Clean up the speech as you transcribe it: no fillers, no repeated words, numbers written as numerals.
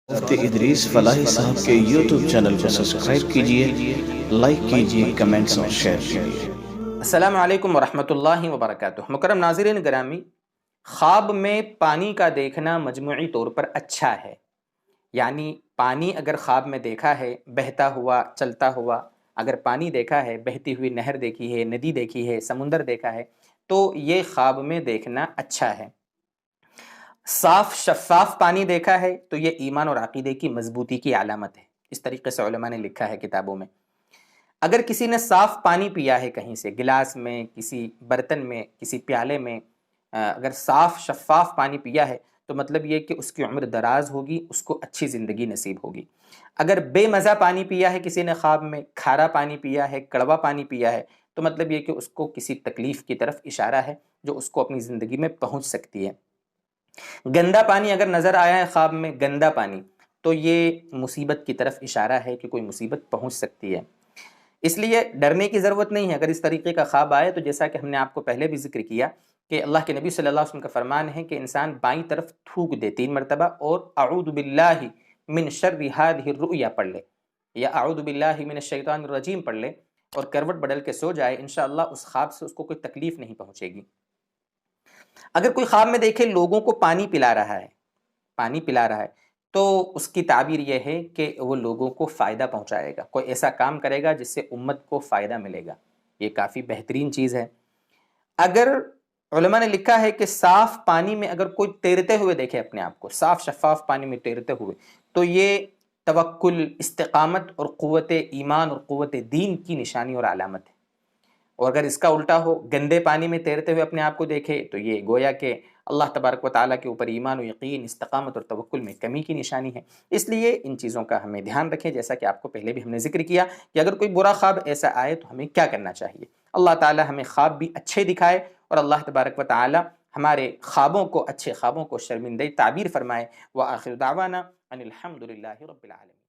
مفتی ادریس فلاحی صاحب کے یوٹیوب چینل کو سبسکرائب کیجئے، لائک کیجئے، کمنٹس اور شیئر کیجئے۔ السلام علیکم ورحمۃ اللہ وبرکاتہ۔ مکرم ناظرین گرامی، خواب میں پانی کا دیکھنا مجموعی طور پر اچھا ہے، یعنی پانی اگر خواب میں دیکھا ہے، بہتا ہوا چلتا ہوا اگر پانی دیکھا ہے، بہتی ہوئی نہر دیکھی ہے، ندی دیکھی ہے، سمندر دیکھا ہے، تو یہ خواب میں دیکھنا اچھا ہے۔ صاف شفاف پانی دیکھا ہے تو یہ ایمان اور عقیدے کی مضبوطی کی علامت ہے، اس طریقے سے علماء نے لکھا ہے کتابوں میں۔ اگر کسی نے صاف پانی پیا ہے کہیں سے، گلاس میں، کسی برتن میں، کسی پیالے میں، اگر صاف شفاف پانی پیا ہے تو مطلب یہ کہ اس کی عمر دراز ہوگی، اس کو اچھی زندگی نصیب ہوگی۔ اگر بے مزہ پانی پیا ہے کسی نے خواب میں، کھارا پانی پیا ہے، کڑوا پانی پیا ہے، تو مطلب یہ کہ اس کو کسی تکلیف کی طرف اشارہ ہے جو اس کو اپنی زندگی میں پہنچ سکتی ہے۔ گندا پانی اگر نظر آیا ہے خواب میں، گندا پانی، تو یہ مصیبت کی طرف اشارہ ہے کہ کوئی مصیبت پہنچ سکتی ہے۔ اس لیے ڈرنے کی ضرورت نہیں ہے۔ اگر اس طریقے کا خواب آئے تو جیسا کہ ہم نے آپ کو پہلے بھی ذکر کیا کہ اللہ کے نبی صلی اللہ علیہ وسلم کا فرمان ہے کہ انسان بائیں طرف تھوک دے 3 مرتبہ اور اعوذ باللہ من شر هذه الرؤیا پڑھ لے، یا اعوذ باللہ من الشیطان الرجیم پڑھ لے اور کروٹ بدل کے سو جائے، انشاءاللہ اس خواب سے اس کو کوئی تکلیف نہیں پہنچے گی۔ اگر کوئی خواب میں دیکھے لوگوں کو پانی پلا رہا ہے، پانی پلا رہا ہے، تو اس کی تعبیر یہ ہے کہ وہ لوگوں کو فائدہ پہنچائے گا، کوئی ایسا کام کرے گا جس سے امت کو فائدہ ملے گا، یہ کافی بہترین چیز ہے۔ اگر علماء نے لکھا ہے کہ صاف پانی میں اگر کوئی تیرتے ہوئے دیکھے اپنے آپ کو، صاف شفاف پانی میں تیرتے ہوئے، تو یہ توکل، استقامت اور قوت ایمان اور قوت دین کی نشانی اور علامت ہے۔ اور اگر اس کا الٹا ہو، گندے پانی میں تیرتے ہوئے اپنے آپ کو دیکھے، تو یہ گویا کہ اللہ تبارک و تعالیٰ کے اوپر ایمان و یقین، استقامت اور توکل میں کمی کی نشانی ہے۔ اس لیے ان چیزوں کا ہمیں دھیان رکھیں، جیسا کہ آپ کو پہلے بھی ہم نے ذکر کیا کہ اگر کوئی برا خواب ایسا آئے تو ہمیں کیا کرنا چاہیے۔ اللہ تعالیٰ ہمیں خواب بھی اچھے دکھائے اور اللہ تبارک و تعالیٰ ہمارے خوابوں کو، اچھے خوابوں کو شرمندہ تعبیر فرمائے۔ وآخر دعوانا ان الحمد للہ رب العالمین۔